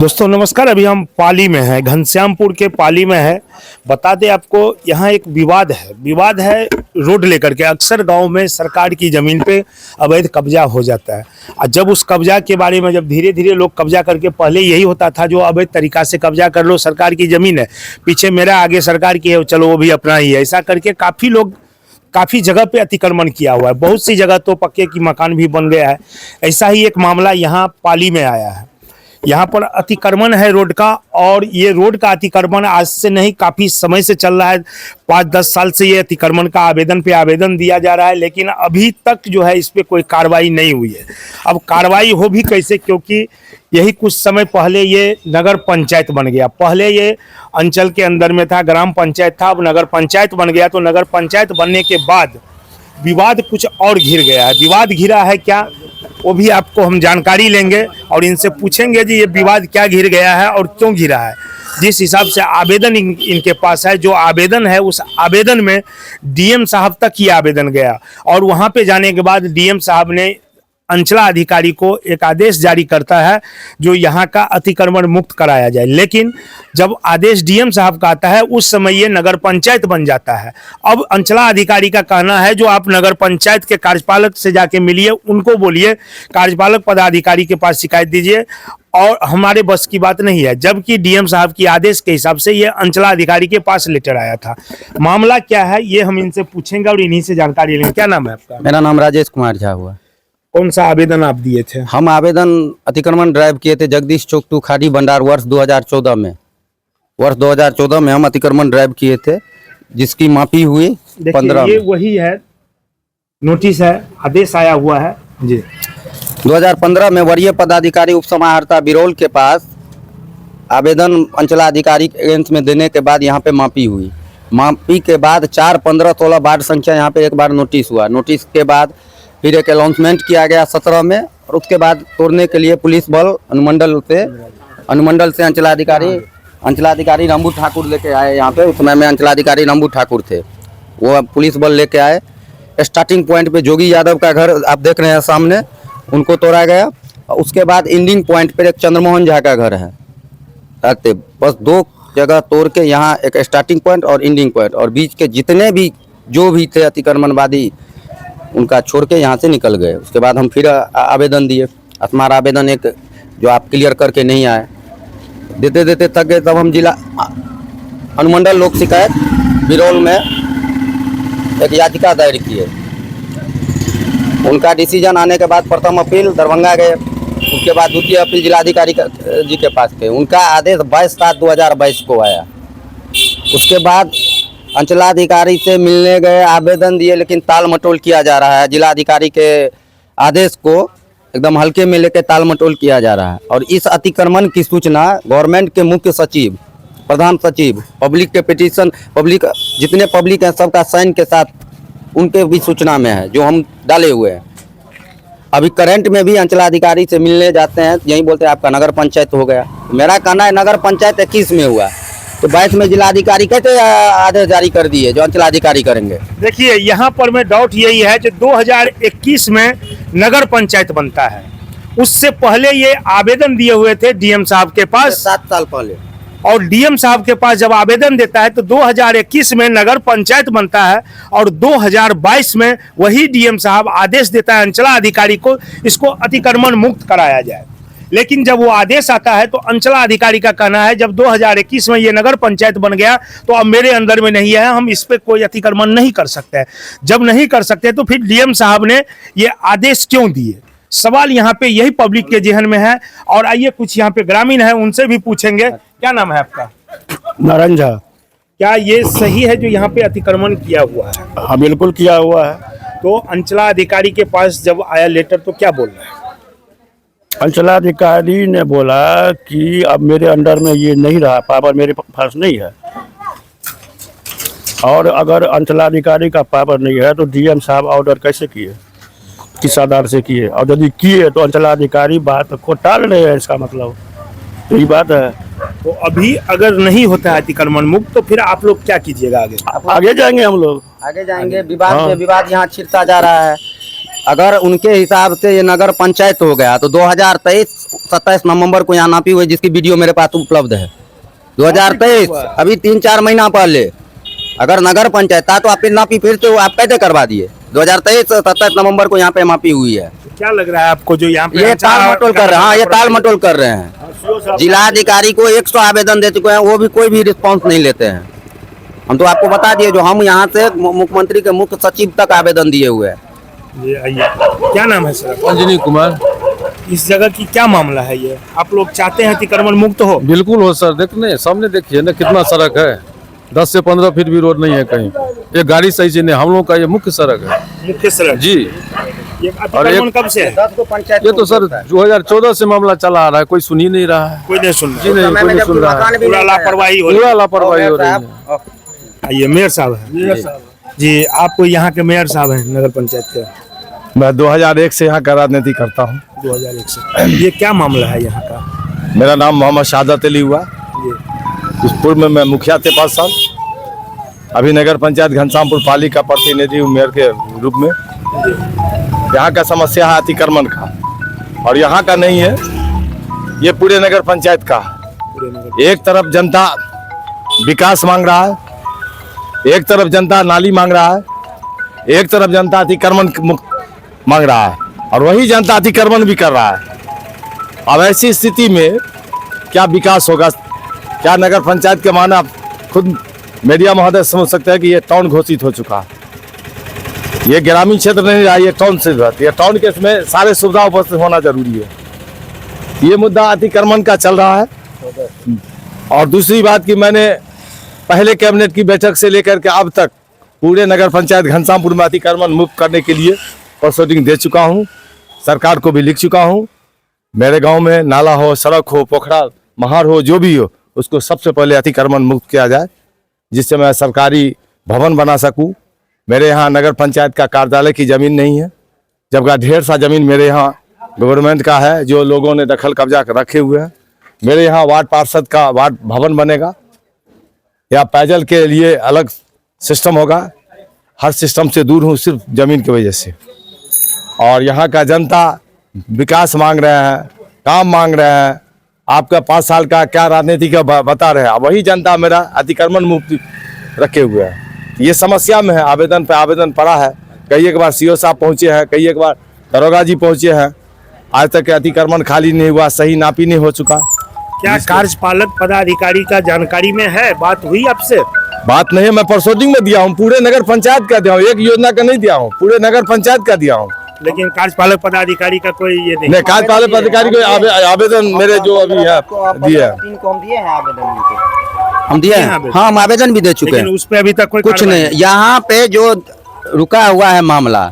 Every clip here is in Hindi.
दोस्तों नमस्कार। अभी हम पाली में हैं, घनश्यामपुर के पाली में है। बता दें आपको, यहाँ एक विवाद है रोड लेकर के। अक्सर गांव में सरकार की ज़मीन पे अवैध कब्जा हो जाता है और जब उस कब्जा के बारे में जब धीरे धीरे लोग कब्जा करके, पहले यही होता था जो अवैध तरीका से कब्जा कर लो, सरकार की ज़मीन है, पीछे मेरा आगे सरकार की है, चलो वो भी अपना ही है। ऐसा करके काफ़ी जगह पे अतिक्रमण किया हुआ है। बहुत सी जगह तो पक्के की मकान भी बन गया है। ऐसा ही एक मामला यहाँ पाली में आया है। यहाँ पर अतिक्रमण है रोड का, और ये रोड का अतिक्रमण आज से नहीं, काफ़ी समय से चल रहा है। 5-10 साल से ये अतिक्रमण का आवेदन पे आवेदन दिया जा रहा है, लेकिन अभी तक जो है इस पर कोई कार्रवाई नहीं हुई है। अब कार्रवाई हो भी कैसे, क्योंकि यही कुछ समय पहले ये नगर पंचायत बन गया। पहले ये अंचल के अंदर में था, ग्राम पंचायत था, अब नगर पंचायत बन गया। तो नगर पंचायत बनने के बाद विवाद कुछ और घिर गया है। विवाद घिरा है क्या, वो भी आपको हम जानकारी लेंगे और इनसे पूछेंगे जी ये विवाद क्या घिर गया है और क्यों घिरा है। जिस हिसाब से आवेदन इनके पास है, जो आवेदन है उस आवेदन में डीएम साहब तक ये आवेदन गया, और वहाँ पे जाने के बाद डीएम साहब ने अंचला अधिकारी को एक आदेश जारी करता है जो यहाँ का अतिक्रमण मुक्त कराया जाए। लेकिन जब आदेश डीएम साहब का आता है उस समय ये नगर पंचायत बन जाता है। अब अंचला अधिकारी का कहना है जो आप नगर पंचायत के कार्यपालक से जाके मिलिए, उनको बोलिए कार्यपालक पदाधिकारी के पास शिकायत दीजिए, और हमारे बस की बात नहीं है। जबकि डीएम साहब की आदेश के हिसाब से ये अंचला अधिकारी के पास लेटर आया था। मामला क्या है ये हम इनसे पूछेंगे और इन्हीं से जानकारी लेंगे। क्या नाम है आपका? मेरा नाम राजेश कुमार झा हुआ। कौन सा आवेदन आप दिए थे? हम आवेदन अतिक्रमण ड्राइव किए थे जगदीश चौक टू खाड़ी भंडार वर्ष 2014 में। वर्ष 2014 में हम अतिक्रमण ड्राइव किए थे, जिसकी मापी हुई 15 ये वही है, नोटिस है, आदेश आया हुआ है जी। 2015 में वरीय पदाधिकारी उप समाहर्ता बिरौल के पास आवेदन अंचलाधिकारी के एजेंस में देने के बाद यहाँ पे मापी हुई। मापी के बाद 4, 15, 16 वार्ड संख्या यहाँ पे एक बार नोटिस हुआ। नोटिस के बाद फिर एक अनाउंसमेंट किया गया 17 में, और उसके बाद तोड़ने के लिए पुलिस बल अनुमंडल से अंचलाधिकारी रंबू ठाकुर लेके आए यहाँ पे। उस समय में अंचलाधिकारी रंबू ठाकुर थे, वो पुलिस बल लेके आए। स्टार्टिंग पॉइंट पे जोगी यादव का घर आप देख रहे हैं सामने, उनको तोड़ा गया। उसके बाद एंडिंग पॉइंट पर एक चंद्रमोहन झा का घर है। बस 2 जगह तोड़ के यहाँ एक स्टार्टिंग पॉइंट और एंडिंग पॉइंट, और बीच के जितने भी जो भी थे अतिक्रमणवादी उनका छोड़ के यहाँ से निकल गए। उसके बाद हम फिर आवेदन दिए। हमारा आवेदन एक जो आप क्लियर करके नहीं आए, देते देते थक गए। तब हम जिला अनुमंडल लोक शिकायत बिरौल में एक याचिका दायर किए। उनका डिसीजन आने के बाद प्रथम अपील दरभंगा गए। उसके बाद द्वितीय अपील जिलाधिकारी जी के पास थे। उनका आदेश 22/7/2022 को आया। उसके बाद अंचलाधिकारी से मिलने गए, आवेदन दिए, लेकिन ताल मटोल किया जा रहा है। जिलाधिकारी के आदेश को एकदम हल्के में लेकर ताल मटोल किया जा रहा है। और इस अतिक्रमण की सूचना गवर्नमेंट के मुख्य सचिव, प्रधान सचिव, पब्लिक के पिटीशन, पब्लिक जितने पब्लिक हैं सबका साइन के साथ उनके भी सूचना में है, जो हम डाले हुए हैं। अभी करंट में भी अंचलाधिकारी से मिलने जाते हैं, यही बोलते हैं आपका नगर पंचायत हो गया। मेरा कहना है नगर पंचायत 21 में हुआ, तो 22 में जिलाधिकारी कैसे आदेश जारी कर दिए जो अंचलाधिकारी करेंगे। देखिए यहाँ पर मैं डाउट यही है जो 2021 में नगर पंचायत बनता है, उससे पहले ये आवेदन दिए हुए थे डीएम साहब के पास 7 साल पहले, और डीएम साहब के पास जब आवेदन देता है तो 2021 में नगर पंचायत बनता है, और 2022 में वही डीएम साहब आदेश देता है अंचला अधिकारी को इसको अतिक्रमण मुक्त कराया जाए। लेकिन जब वो आदेश आता है तो अंचला अधिकारी का कहना है जब 2021 में ये नगर पंचायत बन गया तो अब मेरे अंदर में नहीं है, हम इस पे कोई अतिक्रमण नहीं कर सकते। जब नहीं कर सकते तो फिर डीएम साहब ने ये आदेश क्यों दिए, सवाल यहाँ पे यही पब्लिक के जेहन में है। और आइए कुछ यहाँ पे ग्रामीण है, उनसे भी पूछेंगे। क्या नाम है आपका? नारायण झा। क्या ये सही है जो यहाँ पे अतिक्रमण किया हुआ है? हाँ बिल्कुल किया हुआ है। तो अंचला अधिकारी के पास जब आया लेटर तो क्या बोल रहा है? अंचलाधिकारी ने बोला कि अब मेरे अंडर में ये नहीं रहा, पावर मेरे पास नहीं है, और अगर अंचलाधिकारी का पावर नहीं है तो डीएम साहब ऑर्डर कैसे किए, किस आधार से किए, और यदि किए तो अंचलाधिकारी बात को टाल रहे हैं, इसका मतलब यही बात है। तो अभी अगर नहीं होता है अतिक्रमण मुक्त तो फिर आप लोग क्या कीजिएगा आगे? आगे जाएंगे हम लोग, आगे जाएंगे। विवाद पे विवाद यहाँ छिड़ता जा रहा है। अगर उनके हिसाब से ये नगर पंचायत हो गया तो 2023-27 नवंबर को यहाँ नापी हुई, जिसकी वीडियो मेरे पास उपलब्ध है। 2023 अभी 3-4 महीना पहले अगर नगर पंचायत था तो आप फिर नापी फिर तो आप कैसे करवा दिए? 2023-27 नवंबर को यहाँ पे मापी हुई है। क्या लग रहा है आपको जो यहाँ पे ये ताल मटोल कर रहे हैं। हाँ, ये ताल मटोल कर रहे हैं। जिलाधिकारी को 100 आवेदन दे चुके हैं, वो भी कोई भी रिस्पॉन्स नहीं लेते हैं। हम तो आपको बता दिए, जो हम यहाँ से मुख्यमंत्री के मुख्य सचिव तक आवेदन दिए हुए हैं। ये आइए, क्या नाम है सर? अंजनी कुमार। इस जगह की क्या मामला है? ये आप लोग चाहते हैं अतिक्रमण मुक्त हो? बिल्कुल हो सर, देखने सामने देखिए ना कितना सड़क है, 10 से 15 फीट भी रोड नहीं है कहीं। ये गाड़ी सही से नहीं, हम लोग का ये मुख्य सड़क है। मुख्य सड़क जी। ये अतिक्रमण कब से है? ये तो सर 2014 से मामला चला आ रहा है, कोई सुन ही नहीं रहा है। कोई नहीं सुन रहा। जी नहीं, कोई नहीं सुन रहा है। पूरा लापरवाही हो रही है। पूरा लापरवाही हो रही है। आइए, मेयर साहब है जी, आपको यहाँ के मेयर साहब हैं नगर पंचायत के। मैं 2001 से यहाँ का राजनीति करता हूँ। 2001 से। ये क्या मामला है यहाँ का? मेरा नाम मोहम्मद शहादत अली हुआ। जी। उस पूर्व में मैं मुखिया थे 5 साल। अभी नगर पंचायत घनश्यामपुर पाली का प्रतिनिधि हूँ मेयर के रूप में। यहाँ का समस्या है अतिक्रमण का, और यहाँ का नहीं है, ये पूरे नगर पंचायत का। एक तरफ जनता विकास मांग रहा है, एक तरफ जनता नाली मांग रहा है, एक तरफ जनता अतिक्रमण मुक्त मांग रहा है, और वही जनता अतिक्रमण भी कर रहा है। अब ऐसी स्थिति में क्या विकास होगा? क्या नगर पंचायत के माना खुद मीडिया महोदय समझ सकते हैं कि ये टाउन घोषित हो चुका है। ये ग्रामीण क्षेत्र नहीं रहा, ये टाउन से रहती है। टाउन के इसमें सारे सुविधा उपस्थित होना जरूरी है। ये मुद्दा अतिक्रमण का चल रहा है। और दूसरी बात कि मैंने पहले कैबिनेट की बैठक से लेकर के अब तक पूरे नगर पंचायत घनश्यामपुर में अतिक्रमण मुक्त करने के लिए प्रोसीडिंग दे चुका हूं, सरकार को भी लिख चुका हूं। मेरे गांव में नाला हो, सड़क हो, पोखरा महार हो, जो भी हो, उसको सबसे पहले अतिक्रमण मुक्त किया जाए, जिससे मैं सरकारी भवन बना सकूं। मेरे यहाँ नगर पंचायत का कार्यालय की ज़मीन नहीं है, जबकि ढेर सा ज़मीन मेरे यहाँ गवर्नमेंट का है, जो लोगों ने दखल कब्जा रखे हुए हैं। मेरे यहाँ वार्ड पार्षद का वार्ड भवन बनेगा, या पेयजल के लिए अलग सिस्टम होगा। हर सिस्टम से दूर हूँ सिर्फ ज़मीन की वजह से। और यहाँ का जनता विकास मांग रहे हैं, काम मांग रहे हैं। आपका 5 साल का क्या राजनीति का बता रहे हैं, वही जनता मेरा अतिक्रमण मुक्त रखे हुए है। ये समस्या में है, आवेदन पे आवेदन पड़ा है। कई एक बार सीओ साहब पहुँचे हैं, कई एक बार दरोगा जी पहुँचे हैं, आज तक अतिक्रमण खाली नहीं हुआ, सही नापी नहीं हो चुका। क्या कार्यपालक पदाधिकारी का जानकारी में है? बात हुई आपसे? बात नहीं है, मैं प्रोसीडिंग में दिया हूँ, पूरे नगर पंचायत का दिया हूँ, एक योजना का नहीं दिया हूँ, पूरे नगर पंचायत का दिया हूँ। लेकिन कार्यपालक पदाधिकारी का कोई ये नहीं। कार्यपालक पदाधिकारी को आवेदन मेरे जो अभी है दिए हैं। हम दिए हैं। हाँ, हम आवेदन भी दे चुके हैं। उस पे अभी तक कोई कुछ नहीं। यहाँ पे जो रुका हुआ है मामला,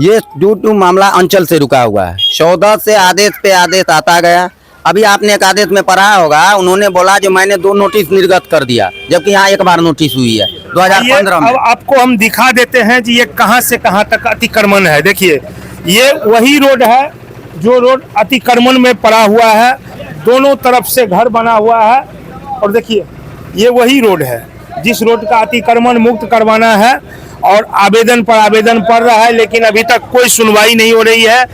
ये टू मामला अंचल से रुका हुआ है। 14 से आदेश पे आदेश आता गया। अभी आपने एक आदेश में पढ़ा होगा, उन्होंने बोला जो मैंने 2 नोटिस निर्गत कर दिया, जबकि यहाँ एक बार नोटिस हुई है 2015 में। अब आपको हम दिखा देते हैं जी ये कहां से कहां तक अतिक्रमण है। देखिए, ये वही रोड है जो रोड अतिक्रमण में पड़ा हुआ है, दोनों तरफ से घर बना हुआ है। और देखिए, ये वही रोड है जिस रोड का अतिक्रमण मुक्त करवाना है, और आवेदन पर आवेदन पड़ रहा है, लेकिन अभी तक कोई सुनवाई नहीं हो रही है,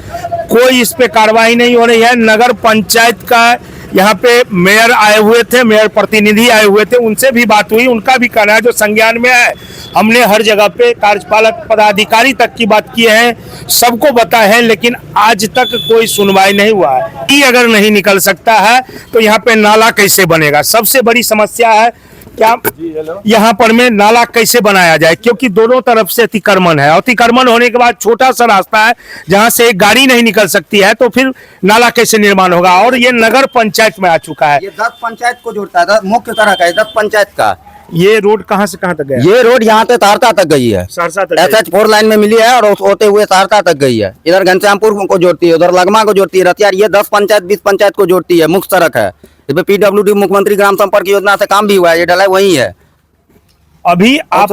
कोई इस पे कार्रवाई नहीं हो रही है। नगर पंचायत का यहाँ पे मेयर आए हुए थे, मेयर प्रतिनिधि आए हुए थे, उनसे भी बात हुई, उनका भी कहना है जो संज्ञान में है। हमने हर जगह पे कार्यपालक पदाधिकारी तक की बात की है, सबको बताए हैं, लेकिन आज तक कोई सुनवाई नहीं हुआ है। ये अगर नहीं निकल सकता है तो यहाँ पे नाला कैसे बनेगा? सबसे बड़ी समस्या है क्या यहाँ पर में नाला कैसे बनाया जाए, क्योंकि दोनों तरफ से अतिक्रमण है। अतिक्रमण होने के बाद छोटा सा रास्ता है जहाँ से एक गाड़ी नहीं निकल सकती है, तो फिर नाला कैसे निर्माण होगा? और ये नगर पंचायत में आ चुका है। ये 10 पंचायत को जोड़ता है, मुख्य सड़क है 10 पंचायत का। ये रोड कहाँ से कहाँ तक गया? ये रोड यहाँ से सहरसा तक गई है, सहरसा तक SH 4 लाइन में मिली है, और होते हुए सहरसा तक गई है। इधर घनश्यामपुर को जोड़ती है, उधर लगमा को जोड़ती है, रतियार। ये 10 पंचायत 20 पंचायत को जोड़ती है, मुख्य सड़क है। इस पे PWD मुख्यमंत्री ग्राम संपर्क योजना से काम भी हुआ है, ये ढलाई वही है। अभी आप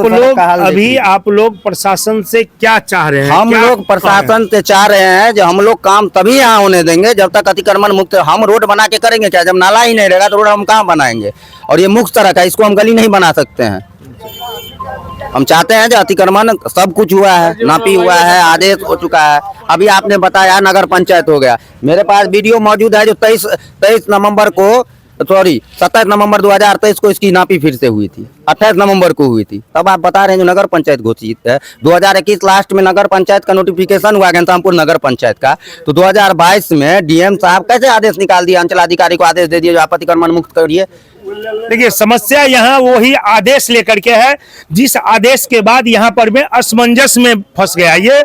लोग प्रशासन से क्या चाह रहे हैं? हम लोग प्रशासन से चाह रहे हैं जो हम लोग काम तभी यहाँ होने देंगे जब तक अतिक्रमण मुक्त। हम रोड बना के करेंगे क्या? जब नाला ही नहीं रहेगा तो रोड हम कहाँ बनाएंगे? और ये मुख्य सड़क है, इसको हम गली नहीं बना सकते हैं। हम चाहते हैं जो अतिक्रमण सब कुछ हुआ है, नापी हुआ है, आदेश हो चुका है। अभी आपने बताया नगर पंचायत हो गया, मेरे पास वीडियो मौजूद है जो 27 नवंबर को 27 नवंबर 2023 को इसकी नापी फिर से हुई थी, 28 नवंबर को हुई थी। तब आप बता रहे हैं जो नगर पंचायत घोषित है। 2021 लास्ट में नगर पंचायत का नोटिफिकेशन हुआ घनश्यामपुर नगर पंचायत का, तो 2022 में डीएम साहब कैसे आदेश निकाल दिया, अंचलाधिकारी को आदेश दे दिया जो आप अतिक्रमण मुक्त करिए। देखिए समस्या यहाँ वही आदेश लेकर के है, जिस आदेश के बाद यहाँ पर में असमंजस में फंस गया। ये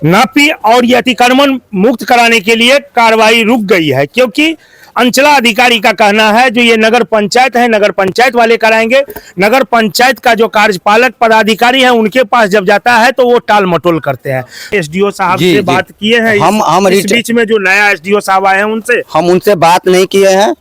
नापी और ये अतिक्रमण मुक्त कराने के लिए कार्रवाई रुक गई है, क्योंकि अंचला अधिकारी का कहना है जो ये नगर पंचायत है, नगर पंचायत वाले कराएंगे। नगर पंचायत का जो कार्यपालक पदाधिकारी है उनके पास जब जाता है तो वो टाल मटोल करते हैं। एसडीओ साहब से बात किए हैं, हम इस बीच में जो नया एसडीओ साहब आए हैं उनसे हम उनसे बात नहीं किए हैं,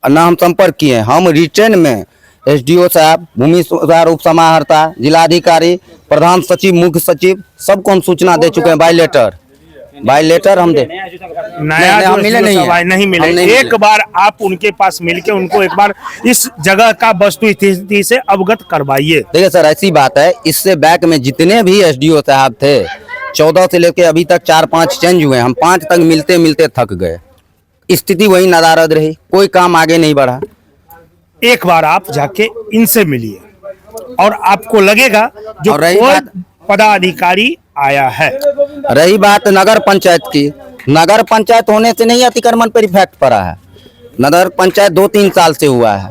ना हम संपर्क किए हैं। हम रिटर्न में एसडीओ साहब, भूमि सुधार उप समाहर्ता, जिलाधिकारी, प्रधान सचिव, मुख्य सचिव सबको हम सूचना दे चुके हैं बाय लेटर हम दे नया जो मिले नहीं मिले। एक बार आप उनके पास मिलके उनको एक बार इस जगह का वस्तु स्थिति से अवगत करवाइए। देखिए सर, ऐसी बात है, इससे बैक में जितने भी एसडीओ साहब थे 14 से लेके अभी तक 4-5 चेंज हुए, हम 5 तक मिलते मिलते थक गए। स्थिति वही नदारद रही, कोई काम आगे नहीं बढ़ा। एक बार आप जाके इनसे मिलिए और आपको लगेगा जो कोई पदाधिकारी आया है। रही बात नगर पंचायत की, नगर पंचायत होने से नहीं अतिक्रमण पर इफेक्ट पड़ा है। नगर पंचायत 2-3 साल से हुआ है,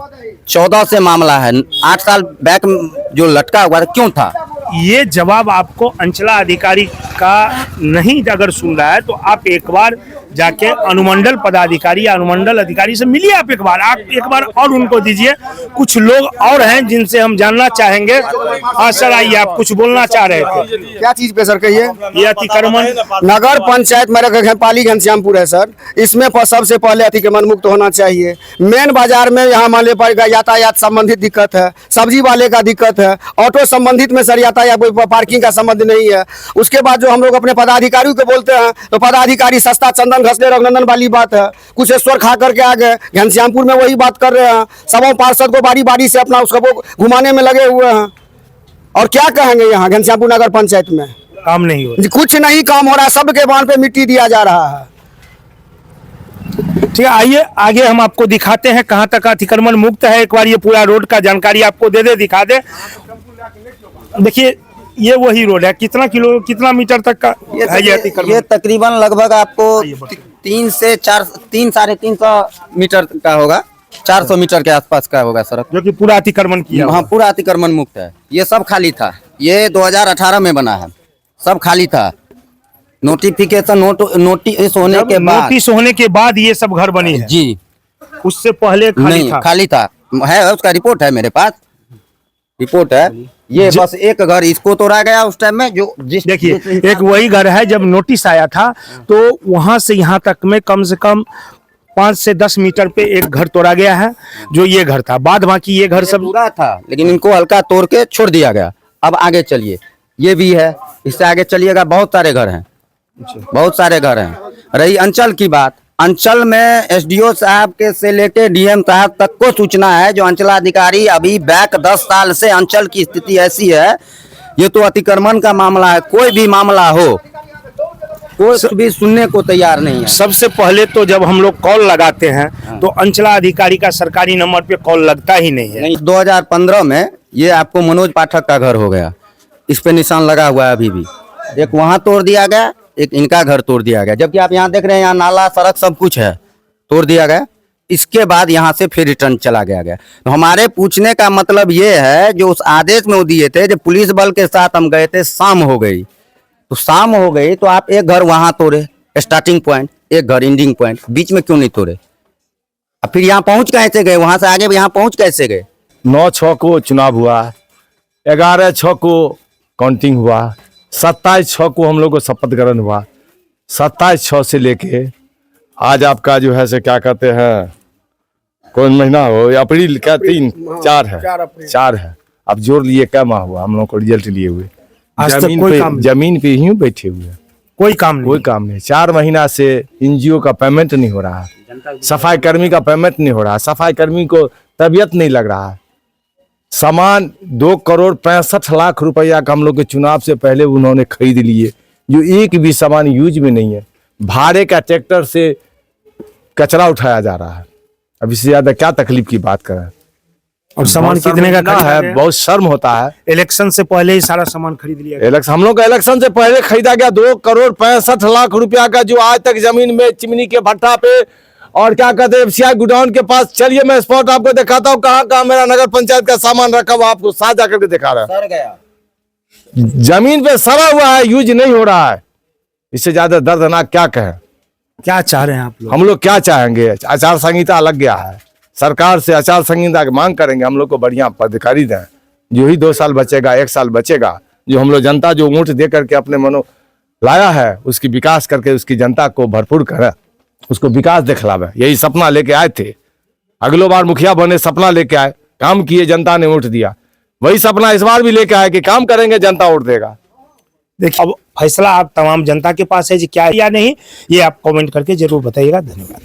14 से मामला है, 8 साल बैक जो लटका हुआ था क्यों था? ये जवाब आपको अंचला अधिकारी का नहीं अगर सुन रहा है तो आप एक बार जाके अनुमंडल पदाधिकारी या अनुमंडल अधिकारी से मिलिए। आप एक बार और उनको दीजिए। कुछ लोग और हैं जिनसे हम जानना चाहेंगे। हाँ सर, आइए, आप कुछ बोलना चाह रहे थे। क्या चीज पे सर कहिए? ये अतिक्रमण नगर पंचायत मेरे पाली घनश्यामपुर है सर, इसमें सबसे पहले अतिक्रमण मुक्त होना चाहिए। मेन बाजार में यहाँ मान ले पर यातायात संबंधित दिक्कत है, सब्जी वाले का दिक्कत है, ऑटो संबंधित में सर यातायात पार्किंग का संबंध नहीं है। उसके बाद जो हम लोग अपने पदाधिकारियों को बोलते हैं तो पदाधिकारी सस्ता चंदन घसले रघुनंदन वाली बात है, कुशेश्वर खा करके आ गए। घनश्यामपुर में वही बात कर रहे हैं, सबों पार्षद को बारी बारी से अपना उसको घुमाने में लगे हुए हैं। और क्या कहेंगे, यहाँ घनश्यामपुर नगर पंचायत में काम नहीं हो, कुछ नहीं काम हो रहा है, सबके बांध पे मिट्टी दिया जा रहा है। ठीक है, आइए आगे हम आपको दिखाते हैं कहाँ तक अतिक्रमण मुक्त है। एक बार ये पूरा रोड का जानकारी आपको दिखा दे। देखिए ये वही रोड है, कितना मीटर तक का है ये अतिक्रमण? ये तकरीबन लगभग आपको 3 से 4 300-350 मीटर का होगा, 400 मीटर के आसपास का होगा सड़क, जो कि पूरा अतिक्रमण किया। हाँ, पूरा अतिक्रमण मुक्त है। ये सब खाली था, ये 2018 में बना है, सब खाली था। नोटिफिकेशन नोटिस होने के बाद ये सब घर बनी है जी, उससे पहले खाली था। है उसका रिपोर्ट है मेरे पास, रिपोर्ट है। ये बस एक घर इसको तोड़ा गया उस टाइम में, जो देखिए एक वही घर है जब नोटिस आया था तो वहां से यहाँ तक में कम से कम 5 से 10 मीटर पे एक घर तोड़ा गया है, जो ये घर था। बाद बाकी ये घर सब पूरा था, लेकिन इनको हल्का तोड़ के छोड़ दिया गया। अब आगे चलिए, ये भी है, इससे आगे चलिएगा, बहुत सारे घर हैं, बहुत सारे घर हैं। रही अंचल की बात, अंचल में एसडीओ साहब के से लेके डीएम साहब तक को सूचना है जो अंचलाधिकारी अभी बैक 10 साल से अंचल की स्थिति ऐसी है। ये तो अतिक्रमण का मामला है, कोई भी मामला हो कोई भी सुनने को तैयार नहीं है। सबसे पहले तो जब हम लोग कॉल लगाते हैं तो अंचला अधिकारी का सरकारी नंबर पे कॉल लगता ही नहीं है। 2015 में ये आपको मनोज पाठक का घर हो गया, इस पे निशान लगा हुआ है अभी भी। एक वहां तोड़ दिया गया, एक इनका घर तोड़ दिया गया, जबकि आप यहाँ देख रहे हैं यहाँ नाला सड़क सब कुछ है, तोड़ दिया गया। इसके बाद यहाँ से फिर रिटर्न चला गया। तो हमारे पूछने का मतलब ये है, जो उस आदेश में वो दिए थे, जब पुलिस बल के साथ हम गए थे, शाम हो गई, तो शाम हो गई तो आप एक घर वहां तोड़े स्टार्टिंग पॉइंट, एक घर एंडिंग पॉइंट, बीच में क्यों नहीं तोड़े? अब फिर यहाँ पहुंच कैसे गए, वहां से आगे यहाँ पहुंच कैसे गए? 9/6 को चुनाव हुआ, 11/6 को काउंटिंग हुआ, 27/6 को हम लोग को शपथ ग्रहण हुआ। 27/6 से लेके आज आपका जो है से क्या कहते हैं, कौन महीना हो, अप्रैल क्या 4 है। अब जोड़ लिए क्या माह हुआ हम लोग को रिजल्ट लिए हुए, जमीन पे ही बैठे हुए, कोई काम नहीं। 4 महीना से एनजीओ का पेमेंट नहीं हो रहा है, सफाई कर्मी का पेमेंट नहीं हो रहा है, सफाई कर्मी को तबीयत नहीं लग रहा है, सामान 2,65,00,000 रुपया का हम लोग के चुनाव से पहले उन्होंने खरीद लिए, जो एक भी सामान यूज में नहीं है। भाड़े का ट्रैक्टर से कचरा उठाया जा रहा है। अब इससे ज्यादा क्या तकलीफ की बात करें। और सामान कितने का खरीदा खरीदा है, गया? बहुत शर्म होता है। इलेक्शन से पहले ही सारा सामान खरीद लिया गया। हम लोग का इलेक्शन से पहले खरीदा गया 2,65,00,000 रुपया का, जो आज तक जमीन में चिमनी के भट्टा पे और क्या कहते हैं FCI गोडाउन के पास। चलिए मैं स्पॉट आपको दिखाता हूँ कहाँ कहाँ मेरा नगर पंचायत का सामान रखा हुआ, आपको साथ जाकर के दिखा रहा है। सर गया जमीन पे सड़ा हुआ है, यूज नहीं हो रहा है। इससे ज्यादा दर्दनाक क्या कहें। क्या चाह रहे हैं आप लोग? हम लोग क्या चाहेंगे, आचार संहिता लग गया है, सरकार से आचार संहिता की मांग करेंगे। हम लोग को बढ़िया पदाधिकारी दें, जो ही 2 साल बचेगा, 1 साल बचेगा, जो हम लोग जनता जो वोट दे करके अपने मनो लाया है, उसकी विकास करके उसकी जनता को भरपूर करे, उसको विकास दिखलावे। यही सपना लेके आए थे। अगलो बार मुखिया बने, सपना लेके आए, काम किए, जनता ने वोट दिया। वही सपना इस बार भी लेके आए कि काम करेंगे, जनता वोट देगा। देखिए, अब फैसला आप तमाम जनता के पास है जी, क्या या नहीं, ये आप कमेंट करके जरूर बताइएगा। धन्यवाद।